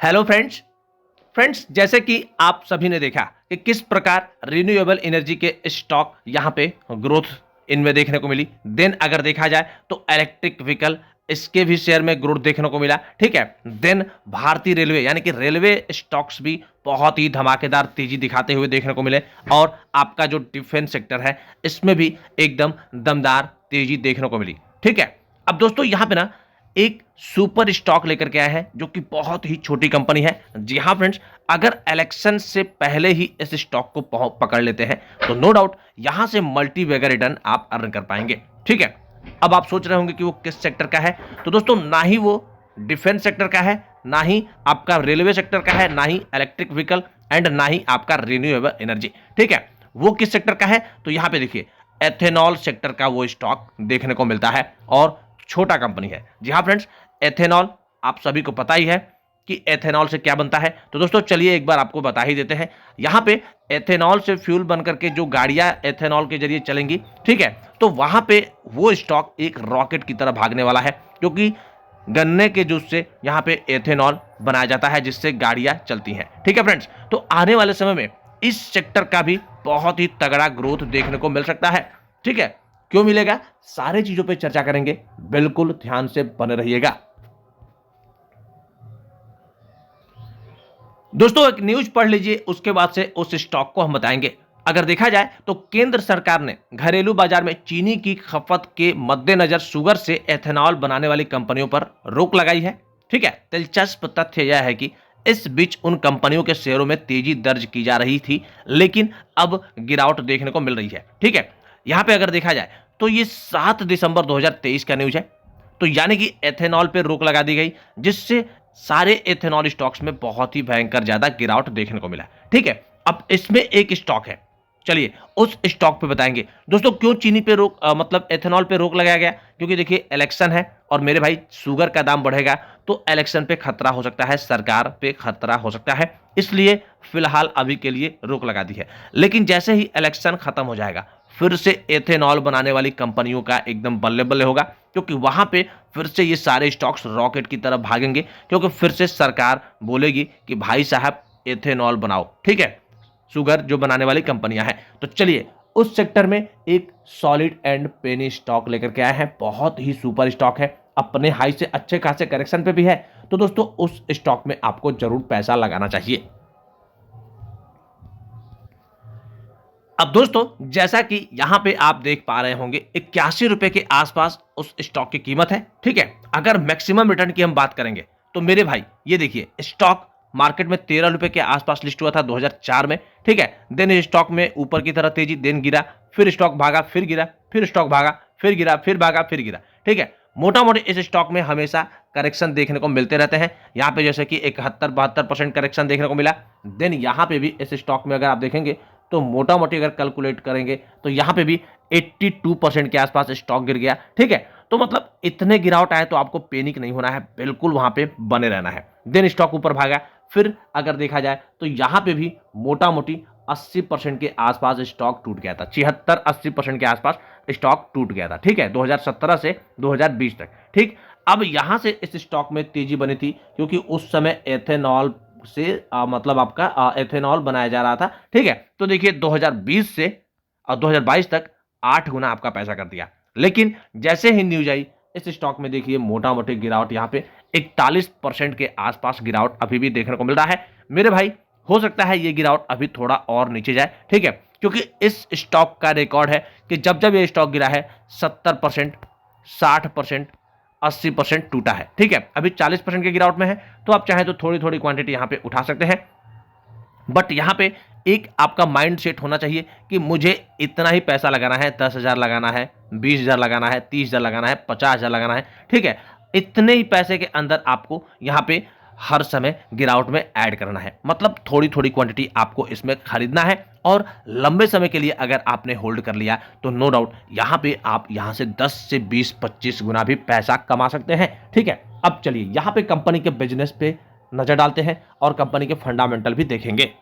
Hello friends. जैसे कि आप सभी ने देखा कि किस प्रकार रिन्यूएबल एनर्जी के स्टॉक यहां पे ग्रोथ इनमें देखने को मिली। देन अगर देखा जाए तो इलेक्ट्रिक व्हीकल इसके भी शेयर में ग्रोथ देखने को मिला। ठीक है। देन भारतीय रेलवे यानी कि रेलवे स्टॉक्स भी बहुत ही धमाकेदार तेजी दिखाते हुए देखने को मिले। और आपका जो डिफेंस सेक्टर है इसमें भी एकदम दमदार तेजी देखने को मिली। ठीक है। अब दोस्तों यहां पे ना एक सुपर स्टॉक लेकर के आया है जो कि बहुत ही छोटी कंपनी है। जी हाँ फ्रेंड्स, अगर इलेक्शन से पहले ही इस स्टॉक को पकड़ लेते हैं तो नो डाउट यहां से मल्टी बैगर रिटर्न आप अर्न कर पाएंगे। ठीक है। अब आप सोच रहे होंगे कि वो किस सेक्टर का है, तो दोस्तों ना ही वो डिफेंस सेक्टर का है, ना ही आपका रेलवे सेक्टर का है, ना ही इलेक्ट्रिक व्हीकल एंड ना ही आपका रिन्यूएबल एनर्जी। ठीक है। वो किस सेक्टर का है तो यहां पे देखिए एथेनॉल सेक्टर का वो स्टॉक देखने को मिलता है और छोटा कंपनी है। जी हाँ फ्रेंड्स, एथेनॉल आप सभी को पता ही है कि एथेनॉल से क्या बनता है। तो दोस्तों चलिए एक बार आपको बता ही देते हैं। यहां पे एथेनॉल से फ्यूल बनकर के जो गाड़ियां एथेनॉल के जरिए चलेंगी, ठीक है, तो वहां पे वो स्टॉक एक रॉकेट की तरह भागने वाला है क्योंकि गन्ने के जूस से यहां पे एथेनॉल बनाया जाता है जिससे गाड़ियां चलती हैं। ठीक है फ्रेंड्स, तो आने वाले समय में इस सेक्टर का भी बहुत ही तगड़ा ग्रोथ देखने को मिल सकता है। ठीक है। क्यों मिलेगा, सारे चीजों पे चर्चा करेंगे, बिल्कुल ध्यान से बने रहिएगा। दोस्तों एक न्यूज पढ़ लीजिए, उसके बाद से उस स्टॉक को हम बताएंगे। अगर देखा जाए तो केंद्र सरकार ने घरेलू बाजार में चीनी की खपत के मद्देनजर शुगर से एथेनॉल बनाने वाली कंपनियों पर रोक लगाई है। ठीक है। दिलचस्प तथ्य यह है कि इस बीच उन कंपनियों के शेयरों में तेजी दर्ज की जा रही थी, लेकिन अब गिरावट देखने को मिल रही है। ठीक है। यहां पे अगर देखा जाए तो ये 7 दिसंबर 2023 का न्यूज है। तो यानी कि एथेनॉल पे रोक लगा दी गई जिससे सारे एथेनॉल स्टॉक्स में बहुत ही भयंकर ज्यादा गिरावट देखने को मिला। ठीक है। अब इसमें एक स्टॉक है, चलिए उस स्टॉक पे बताएंगे। दोस्तों क्यों चीनी पे रोक मतलब एथेनॉल पे रोक लगाया गया, क्योंकि देखिए इलेक्शन है और मेरे भाई शुगर का दाम बढ़ेगा तो इलेक्शन पे खतरा हो सकता है, सरकार पे खतरा हो सकता है, इसलिए फिलहाल अभी के लिए रोक लगा दी है। लेकिन जैसे ही इलेक्शन खत्म हो जाएगा फिर से एथेनॉल बनाने वाली कंपनियों का एकदम बल्ले बल्ले होगा, क्योंकि वहां पे फिर से ये सारे स्टॉक्स रॉकेट की तरफ भागेंगे, क्योंकि फिर से सरकार बोलेगी कि भाई साहब एथेनॉल बनाओ। ठीक है। शुगर जो बनाने वाली कंपनियां हैं, तो चलिए उस सेक्टर में एक सॉलिड एंड पेनी स्टॉक लेकर के आए हैं। बहुत ही सुपर स्टॉक है, अपने हाई से अच्छे खासे करेक्शन पे भी है। तो दोस्तों उस स्टॉक में आपको जरूर पैसा लगाना चाहिए। अब दोस्तों जैसा कि यहां पे आप देख पा रहे होंगे 81 रुपए के आसपास उस स्टॉक की कीमत है। ठीक है। अगर मैक्सिमम रिटर्न की हम बात करेंगे तो मेरे भाई ये देखिए स्टॉक मार्केट में 13 रुपए के आसपास लिस्ट हुआ था 2004 में। ठीक है। देन इस स्टॉक में ऊपर की तरह तेजी, देन गिरा, फिर स्टॉक भागा, फिर गिरा, फिर स्टॉक भागा, फिर गिरा, फिर भागा, फिर गिरा। ठीक है। मोटा मोटी इस स्टॉक में हमेशा करेक्शन देखने को मिलते रहते हैं। यहां पे जैसे कि 71-72% करेक्शन देखने को मिला। देन यहां पे भी इस स्टॉक में अगर आप देखेंगे तो मोटा मोटी अगर कैलकुलेट करेंगे तो यहां पे भी 82% के आसपास स्टॉक गिर गया। ठीक है। तो मतलब इतने गिरावट आए तो आपको पैनिक नहीं होना है, बिल्कुल वहां पे बने रहना है। देन स्टॉक ऊपर भागा, फिर अगर देखा जाए तो यहां पे भी मोटा मोटी 80% के आसपास स्टॉक टूट गया था, 76-80% के आसपास स्टॉक टूट गया था। ठीक है। 2017 से 2020 तक। ठीक। अब यहां से इस स्टॉक में तेजी बनी थी क्योंकि उस समय एथेनॉल से मतलब आपका एथेनॉल बनाया जा रहा था। ठीक है। तो देखिए 2020 से 2022 तक 8 गुना आपका पैसा कर दिया। लेकिन जैसे ही न्यूज आई इस स्टॉक में देखिए मोटा मोटी गिरावट, यहां पे 41% के आसपास गिरावट अभी भी देखने को मिल रहा है। मेरे भाई हो सकता है ये गिरावट अभी थोड़ा और नीचे जाए। ठीक है। क्योंकि इस स्टॉक का रिकॉर्ड है कि जब जब ये स्टॉक गिरा है 70%, 60%, 80% टूटा है। ठीक है। अभी 40% की गिरावट में है, तो आप चाहे तो थोड़ी थोड़ी क्वांटिटी यहां पे उठा सकते हैं। बट यहां पे एक आपका माइंड सेट होना चाहिए कि मुझे इतना ही पैसा लगाना है, 10,000 लगाना है, 20,000 लगाना है, 30,000 लगाना है, 50,000 लगाना है। ठीक है। इतने ही पैसे के अंदर आपको यहां पे हर समय गिरावट में ऐड करना है, मतलब थोड़ी थोड़ी क्वांटिटी आपको इसमें खरीदना है। और लंबे समय के लिए अगर आपने होल्ड कर लिया तो नो डाउट यहां पे आप यहां से 10 से 20, 25 गुना भी पैसा कमा सकते हैं। ठीक है। अब चलिए यहां पे कंपनी के बिजनेस पे नजर डालते हैं और कंपनी के फंडामेंटल भी देखेंगे।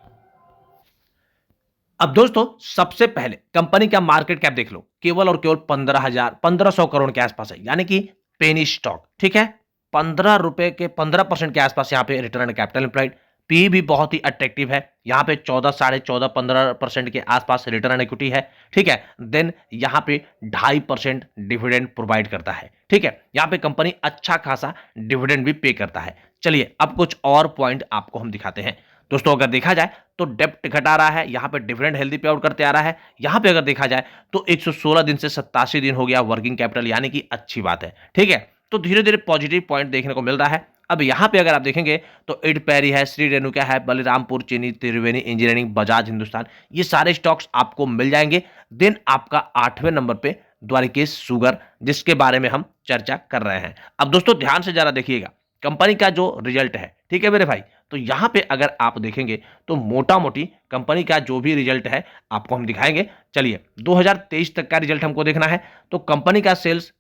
अब दोस्तों सबसे पहले कंपनी का मार्केट कैप देख लो, केवल और केवल 15,000 1500 करोड़ के आसपास है, यानी कि पेनी स्टॉक। ठीक है। ₹15 के 15% के आसपास यहाँ पे रिटर्न कैपिटल एम्प्लॉयड। पी भी बहुत ही अट्रैक्टिव है, यहाँ पे 14, साढ़े 14, 15% के आसपास रिटर्न इक्विटी है। ठीक है, देन यहाँ पे 2.5% डिविडेंड प्रोवाइड करता है। ठीक है, यहाँ पे कंपनी अच्छा खासा डिविडेंड भी पे करता है। चलिए अब कुछ और पॉइंट आपको हम दिखाते हैं। दोस्तों अगर देखा जाए तो डेप्ट घटा रहा है, यहाँ पे डिविडेंड हेल्दी पे आउट करते आ रहा है। यहाँ पे अगर देखा जाए तो 116 दिन से 87 दिन हो गया वर्किंग कैपिटल, यानी कि अच्छी बात है। ठीक है, तो धीरे धीरे पॉजिटिव पॉइंट देखने को मिल रहा है। अब यहाँ पे अगर आप देखेंगे तो इडपैरी है, श्री रेणुका है, बलिरामपुर चीनी, त्रिवेणी इंजीनियरिंग, बजाज हिंदुस्तान, ये सारे स्टॉक्स आपको मिल जाएंगे। देन आपका 8वें नंबर पे द्वारिकेश शुगर, जिसके बारे में हम चर्चा कर रहे हैं। अब दोस्तों ध्यान से जरा देखिएगा कंपनी का जो रिजल्ट है। ठीक है मेरे भाई, तो यहाँ पे अगर आप देखेंगे तो मोटा मोटी कंपनी का जो भी रिजल्ट है आपको हम दिखाएंगे। चलिए 2023 तक का रिजल्ट हमको देखना है। तो कंपनी का सेल्स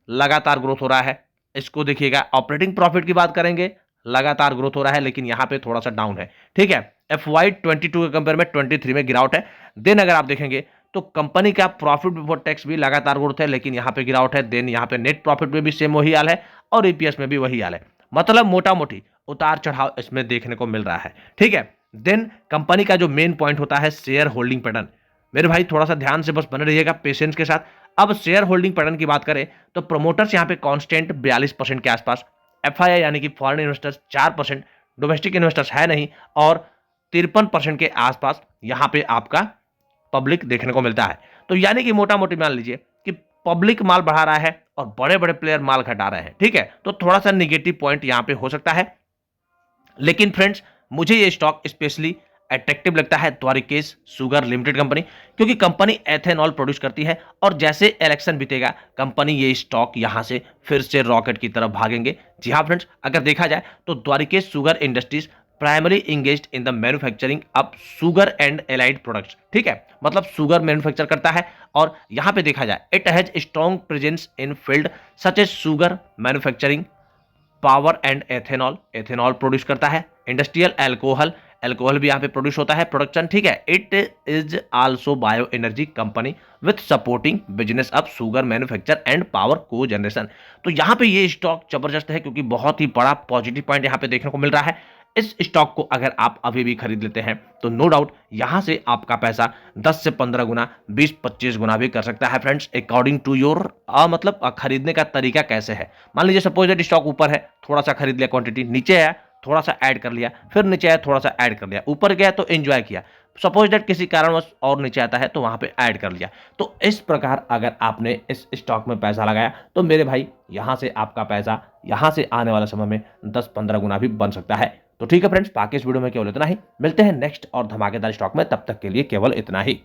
लगातार ग्रोथ हो रहा है, इसको देखिएगा। ऑपरेटिंग प्रॉफिट की बात करेंगे, लगातार ग्रोथ हो रहा है, लेकिन यहाँ पे थोड़ा सा डाउन है। ठीक है, FY22 के कंपेयर में 23 में गिरावट है। देन अगर आप देखेंगे तो कंपनी का प्रॉफिट बिफोर टैक्स भी लगातार ग्रोथ है, लेकिन यहाँ पे गिरावट है। देन यहाँ पे नेट प्रॉफिट में भी सेम वही हाल है और EPS में भी वही हाल है। मतलब मोटा मोटी उतार चढ़ाव इसमें देखने को मिल रहा है। ठीक है, देन कंपनी का जो मेन पॉइंट होता है शेयर होल्डिंग पैटर्न। मेरे भाई थोड़ा सा ध्यान से बस बने रहिएगा पेशेंस के साथ। अब शेयर होल्डिंग पैटर्न की बात करें तो प्रमोटर्स यहाँ पे कांस्टेंट 42% के आसपास, FII यानी कि फॉरेन इन्वेस्टर्स 4%, डोमेस्टिक इन्वेस्टर्स है नहीं, और 53% के आसपास यहाँ पे आपका पब्लिक देखने को मिलता है। तो यानी कि मोटा मोटी मान लीजिए कि पब्लिक माल बढ़ा रहा है और बड़े बड़े प्लेयर माल घटा रहे हैं। ठीक है, तो थोड़ा सा निगेटिव पॉइंट यहाँ पे हो सकता है, लेकिन फ्रेंड्स मुझे ये स्टॉक स्पेशली अट्रैक्टिव लगता है द्वारिकेश शुगर लिमिटेड कंपनी, क्योंकि कंपनी एथेनॉल प्रोड्यूस करती है और जैसे इलेक्शन बीतेगा कंपनी ये स्टॉक यहां से फिर से रॉकेट की तरफ भागेंगे। जी हाँ फ्रेंड्स, अगर देखा जाए तो Dwarikesh sugar industries primary engaged in the manufacturing of sugar and allied products. ठीक है, मतलब शुगर मैन्युफैक्चर करता है और यहां पे देखा जाए it has strong presence in field such as sugar manufacturing, power and ethanol, ethanol produce करता है, इंडस्ट्रियल एल्कोहल, एल्कोहल भी यहाँ पे प्रोड्यूस होता है प्रोडक्शन। ठीक है, it is also bio energy company with supporting business of sugar manufacture and power को जनरेशन। तो यहाँ पे ये स्टॉक जबरदस्त है, क्योंकि बहुत ही बड़ा पॉजिटिव पॉइंट यहाँ पे देखने को मिल रहा है। इस स्टॉक को अगर आप अभी भी खरीद लेते हैं तो नो डाउट यहां से आपका पैसा 10 से 15 गुना, 20-25 गुना भी कर सकता है फ्रेंड्स, अकॉर्डिंग टू योर मतलब खरीदने का तरीका कैसे है। मान लीजिए सपोज दैट स्टॉक ऊपर है, थोड़ा सा खरीद लिया क्वांटिटी, नीचे आया थोड़ा सा ऐड कर लिया, फिर नीचे आया थोड़ा सा ऐड कर लिया, ऊपर गया तो एंजॉय किया, सपोज दैट किसी कारणवश और नीचे आता है तो वहां पे ऐड कर लिया। तो इस प्रकार अगर आपने इस स्टॉक में पैसा लगाया तो मेरे भाई यहां से आपका पैसा यहां से आने वाले समय में 10-15 गुना भी बन सकता है। तो ठीक है फ्रेंड्स, बाकी इस वीडियो में केवल इतना ही। मिलते हैं नेक्स्ट और धमाकेदार स्टॉक में, तब तक के लिए केवल इतना ही।